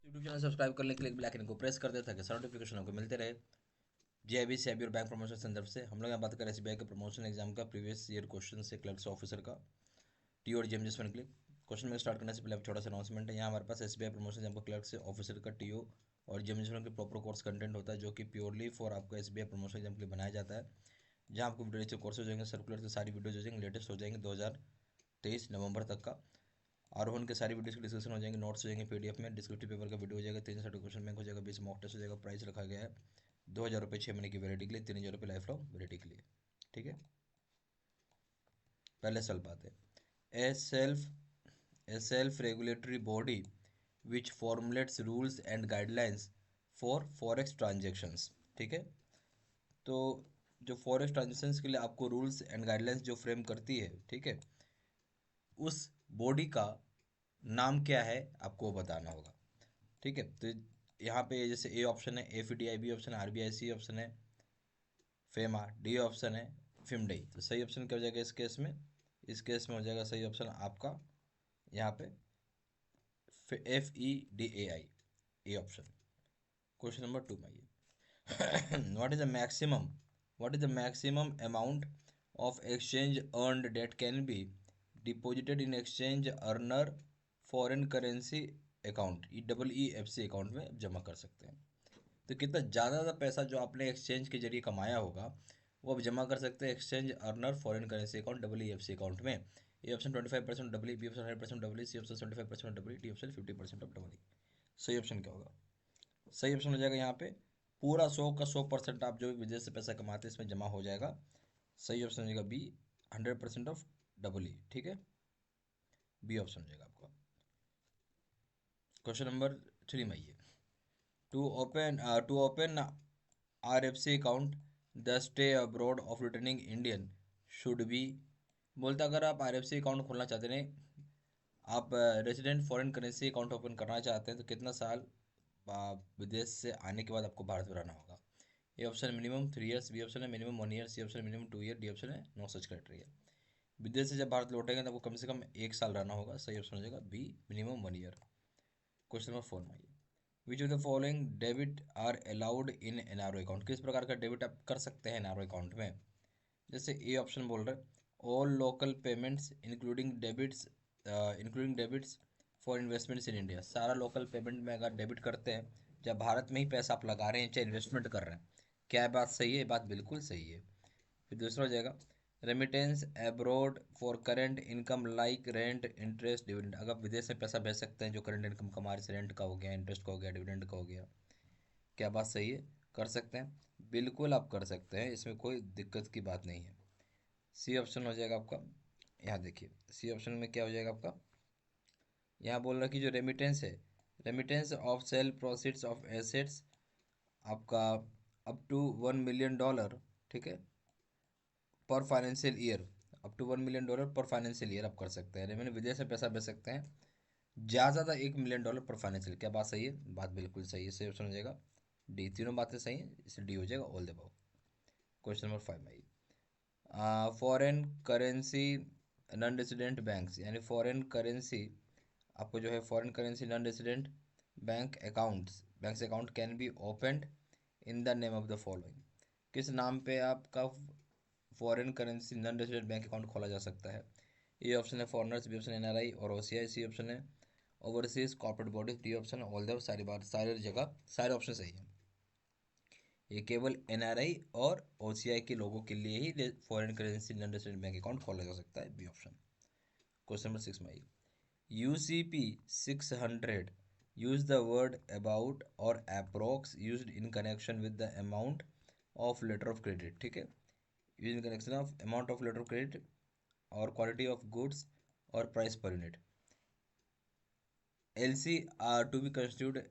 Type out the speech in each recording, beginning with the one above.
YouTube channel subscribe करने के लिए बेल आइकन को प्रेस कर दे ताकि सारे नोटिफिकेशन आपको मिलते रहे। जेआईबी सेबी और बैंक प्रमोशन संदर्भ से हम लोग यहाँ बात करें एसबीआई के प्रमोशन एग्जाम का प्रीवियस ईयर क्वेश्चन से क्लर्क्स ऑफिसर का टी और जेएम जिसमें क्लिक। क्वेश्चन में स्टार्ट करने से पहले अब छोटा सा अनाउंसमेंट है। यहाँ हमारे पास एसबीआई प्रमोशन एग्जाम का क्लर्क से ऑफिसर का टीओ और जेएम जिसमें के प्रॉपर कोर्स कंटेंट होता है जो कि प्योरली फॉर आपका एसबीआई प्रमोशन एग्जाम के लिए बनाया जाता है। जहाँ आपको वीडियो लेक्चर कोर्सेज हो जाएंगे, सर्कुलर की सारी वीडियोज हो जाएंगे, लेटेस्ट हो जाएंगे 2023 नवंबर तक का। आरोहण के सारी वीडियोस की डिस्कशन हो जाएंगे, नोट्स हो जाएंगे पीडीएफ में, डिस्क्रिप्टिव पेपर का वीडियो हो जाएगा, 360 क्वेश्चन बैंक हो जाएगा, 20 मॉक टेस्ट हो जाएगा। प्राइस रखा गया है 2,000 रुपये 6 महीने की वैलिडिटी के लिए, 3,000 रुपये लाइफ लॉन्ग वैलिडिटी के लिए। ठीक है, पहले सवाल पाते हैं। ए self regulatory body which formulates rules and guidelines for forex transactions. ठीक है, तो जो फॉरेक्स ट्रांजेक्शन्स के लिए आपको रूल्स एंड गाइडलाइंस जो फ्रेम करती है, ठीक है, उस बॉडी का नाम क्या है आपको बताना होगा। ठीक है, तो यहाँ पे जैसे ए ऑप्शन है एफडीआई, बी ऑप्शन है आरबीआई, सी ऑप्शन है फेमा, डी ऑप्शन है फिमडई। तो सही ऑप्शन क्या हो जाएगा इस केस में? इस केस में हो जाएगा सही ऑप्शन आपका यहाँ पे FEDAI, A option. Question number 2 में ये what is the maximum amount of exchange earned date can be deposited in exchange earner foreign currency account, EEFC account में जमा कर सकते हैं। तो कितना ज़्यादा पैसा जो आपने एक्सचेंज के जरिए कमाया होगा वो आप जमा कर सकते हैं exchange earner foreign currency account EEFC account में। A option 25% double, B option 100% double, C option 75% double, D option 50% of double. सही ऑप्शन क्या होगा? सही ऑप्शन हो जाएगा यहाँ पे पूरा 100% आप जो भी विदेश से पैसा कमाते हैं इसमें जमा हो जाएगा। सही ऑप्शन हो जाएगा बी, 100% ऑफ डबल ई। ठीक है, बी ऑप्शन हो जाएगा आपका। क्वेश्चन नंबर 3 में ये to open RFC account the stay abroad of returning Indian should be. बोलता अगर आप RFC अकाउंट खोलना चाहते हैं, आप resident foreign currency account open करना चाहते हैं, तो कितना साल विदेश से आने के बाद आपको भारत में रहना होगा? A option minimum 3 years, B option है minimum 1 year, C option minimum 2 year, D option है नो सच क्राइटेरिया। विदेश से जब भारत लौटेंगे तो आपको कम से कम 1 साल रहना होगा। सही ऑप्शन हो जाएगा B, minimum 1 year. Question number 4 में आइए। Which of the following debit are allowed in NRO account? किस प्रकार का डेबिट आप कर सकते हैं एनआरओ अकाउंट में? जैसे ए ऑप्शन बोल रहे हैं all local payments including debits for investments in India. सारा लोकल पेमेंट में अगर डेबिट करते हैं, जब भारत में ही पैसा आप लगा रहे हैं चाहे इन्वेस्टमेंट कर रहे हैं, क्या बात सही है? बात बिल्कुल सही है। फिर दूसरा हो जाएगा remittance abroad for current income like rent interest dividend. अगर विदेश में पैसा भेज सकते हैं जो करंट इनकम कमा रहे, रेंट का हो गया, इंटरेस्ट का हो गया, डिविडेंड का हो गया, क्या बात सही है? कर सकते हैं, बिल्कुल आप कर सकते हैं, इसमें कोई दिक्कत की बात नहीं है। सी ऑप्शन हो जाएगा आपका। यहाँ देखिए सी ऑप्शन में क्या हो जाएगा आपका, यहाँ बोल रहा है कि जो रेमिटेंस है, remittance of sale proceeds of assets आपका अप टू $1 मिलियन, ठीक है, पर financial year. Up to $1 million पर फाइनेंशियल ईयर आप कर सकते हैं। मैंने विदेश में पैसा भेज सकते हैं ज़्यादा $1 मिलियन पर फाइनेंशियल। क्या बात सही है? बात बिल्कुल सही है, सही ऑप्शन हो जाएगा डी। तीनों बातें सही हैं, इसलिए डी हो जाएगा all the above. Question number 5 में foreign currency non resident banks, यानी फॉरेन करेंसी आपको जो है foreign currency non resident bank account can be opened in the name of the following. किस नाम पे आपका foreign currency non resident bank account खोला जा सकता है? ए ऑप्शन है फॉरनर्स, बी ऑप्शन NRI और OCI, सी ऑप्शन है overseas corporate bodies, D option है ऑल द। सारी बात सारी जगह सारे ऑप्शन सही है। ये केवल NRI और OCI के लोगों के लिए ही foreign currency non resident bank account खोला जा सकता है, बी ऑप्शन। क्वेश्चन नंबर 6 में आइए। UCP 600 use the word about or approx used in connection with the amount of letter of credit। ठीक है, use in connection of amount of letter of credit और quality of goods और price per unit. LC are to be constituted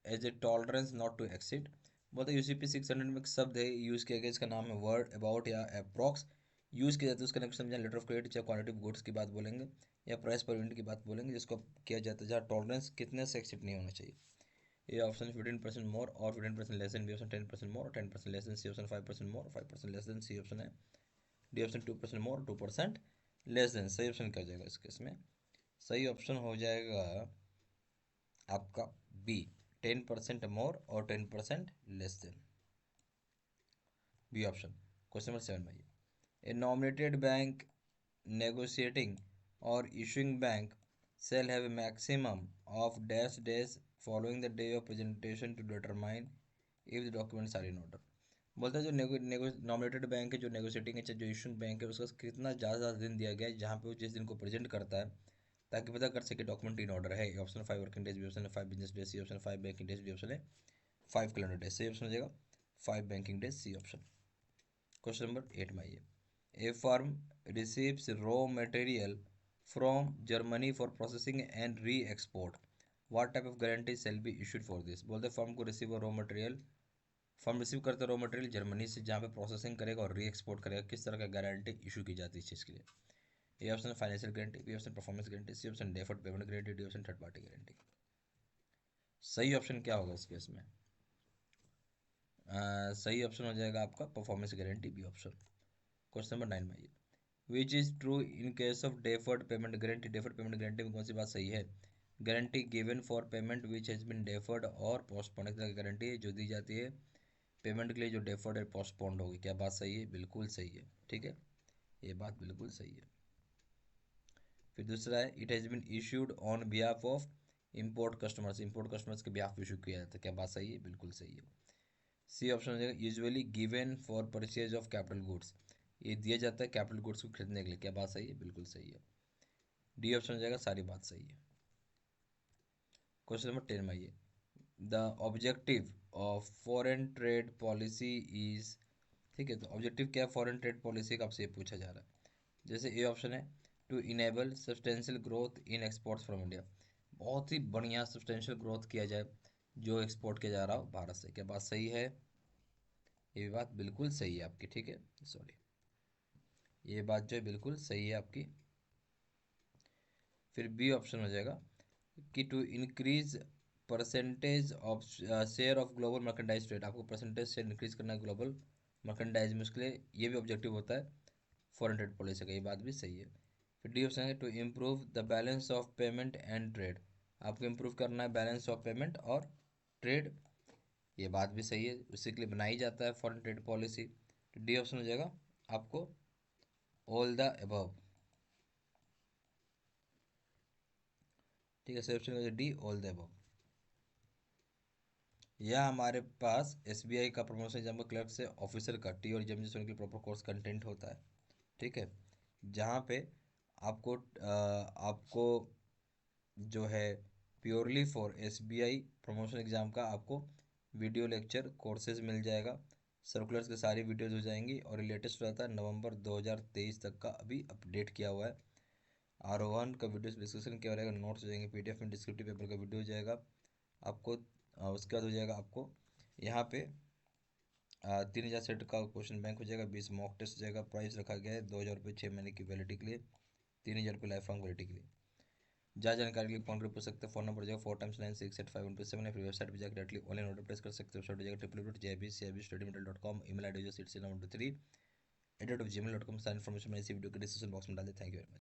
as a tolerance not to exceed. बोलते UCP 600 में एक शब्द है use किया गया, इसका नाम है वर्ड अबाउट या अप्रॉक्स। यूज़ किया जाता है उसका कनेक्शन जहाँ लेटर ऑफ क्रेडिट या क्वालिटी ऑफ गुड्स की बात बोलेंगे या प्राइस पर यूनिट की बात बोलेंगे, जिसको किया जाता है जहाँ टॉलरेंस कितने से एक्सीड नहीं होना चाहिए। ए ऑप्शन 15% मोर और 15% less than, B option 10% more और 10% लेस देन, सी ऑप्शन 5% मोर और 5% लेस देन, सी ऑप्शन है डी ऑप्शन 2% मोर 2% लेस देन। सही ऑप्शन क्या हो जाएगा इस केस में? सही ऑप्शन हो जाएगा आपका बी, 10% मोर और 10% less than. B option. Question number 7 भाई, A nominated bank negotiating or issuing bank shall have a maximum of dash days following the day of presentation to determine if the documents are in order। बोलता है जो nominated bank है, जो negotiating है, जो issuing bank है, उसका कितना ज़्यादा दिन दिया गया है जहाँ पे वो जिस दिन को प्रेजेंट करता है, ताकि पता कर सके डॉक्यूमेंट इन ऑर्डर है। Option 5 working days, B option है 5 business days, C option 5 banking days, D option है 5 कैलेंडर डेज। सही ऑप्शन हो जाएगा 5 banking days, C option. Question number 8 में आइए, a firm receives raw material from Germany for processing and re-export, what type of guarantee shall be issued for this। बोलते firm को receive raw material, firm receive करता है raw material Germany से, जहाँ पे processing करेगा और री एक्सपोर्ट करेगा, किस तरह का गारंटी इशू की जाती है इस चीज़ के लिए। A option financial guarantee, B option performance guarantee, C option deferred payment guarantee, D option third party guarantee. सही ऑप्शन क्या होगा इस केस में? सही ऑप्शन हो जाएगा आपका performance guarantee, B option. Question number 9 में आइए, which is true in case of deferred payment guarantee. Deferred payment guarantee में कौन सी बात सही है? Guarantee given for payment which has been deferred और पोस्टपोन्ड, की गारंटी है जो दी जाती है पेमेंट के लिए जो डेफर्ड है पोस्टपोन्ड होगी। क्या बात सही है? बिल्कुल सही है, ठीक है, ये बात बिल्कुल सही है। फिर दूसरा है, it has been issued on behalf of import customers, import customers के बिहाफ इशू किया जाता है। क्या बात सही है? बिल्कुल सही है। सी ऑप्शन हो जाएगा, usually given for purchase of capital goods, ये दिया जाता है कैपिटल गुड्स को खरीदने के लिए। क्या बात सही है? बिल्कुल सही है। डी ऑप्शन हो जाएगा, सारी बात सही है। क्वेश्चन नंबर 10 में आइए, the objective of foreign trade policy is, ठीक है, तो ऑब्जेक्टिव क्या है फॉरेन ट्रेड पॉलिसी का, आपसे ये पूछा जा रहा है। जैसे ए ऑप्शन है, to enable substantial growth in exports from India, बहुत ही बढ़िया सब्सटेंशियल ग्रोथ किया जाए जो एक्सपोर्ट किया जा रहा हो भारत से। क्या बात सही है? ये बात बिल्कुल सही है आपकी, ठीक है, सॉरी, ये बात जो है बिल्कुल सही है आपकी। फिर बी ऑप्शन हो जाएगा कि to increase percentage of share of global merchandise trade, आपको परसेंटेज शेयर इंक्रीज करना है ग्लोबल मर्केंडाइज में, उसके लिए ये भी ऑब्जेक्टिव होता है फॉरेन ट्रेड पॉलिसी का। ये बात भी सही है। फिर डी ऑप्शन है, to improve the balance of payment and trade, आपको इम्प्रूव करना है बैलेंस ऑफ पेमेंट और ट्रेड। ये बात भी सही है, उसी के लिए बनाई जाता है फॉरेन ट्रेड पॉलिसी। तो डी ऑप्शन हो जाएगा आपको ऑल द अबव, ठीक है, सही ऑप्शन हो जाएगा डी ऑल द अबव। यह हमारे पास एसबीआई का प्रमोशन एग्जाम का क्लर्क से ऑफिसर का टी और एग्जाम के लिए प्रॉपर कोर्स कंटेंट होता है, ठीक है, जहाँ पे आपको जो है purely for SBI promotion exam का आपको वीडियो लेक्चर कोर्सेज मिल जाएगा, सर्कुलर्स की सारी वीडियोज हो जाएंगी, और लेटेस्ट रहता है नवंबर 2023 तक का, अभी अपडेट किया हुआ है। आरोहण का वीडियो डिस्कशन क्या रहेगा, नोट्स हो जाएंगे, पीडीएफ में डिस्क्रिप्टिव पेपर का वीडियो हो जाएगा आपको। उसके बाद हो जाएगा आपको यहाँ पे 3000 सेट का क्वेश्चन बैंक हो जाएगा, 20 मॉक टेस्ट हो जाएगा। प्राइस रखा गया है 2000 रुपये 6 महीने की वैलिडिटी के लिए, 3000 रुपये लाइफ लॉन्ग वैलिडिटी के लिए। ज़्यादा जानकारी के लिए फोन कर पूछ सकते हैं, फोन नंबर जाएगा 4x9685127 है। फिर वेबसाइट पर जाकर डायरेक्टली ऑनलाइन ऑर्डर प्लेस कर सकते हो। वेबसाइट जाएगा www.jbcabstudymental.com, email I D 6713@gmail.com। सारी इन्फॉर्मेशन मैं इसी वीडियो के डिस्क्रिप्शन बॉक्स में डाल दें। Thank you very much.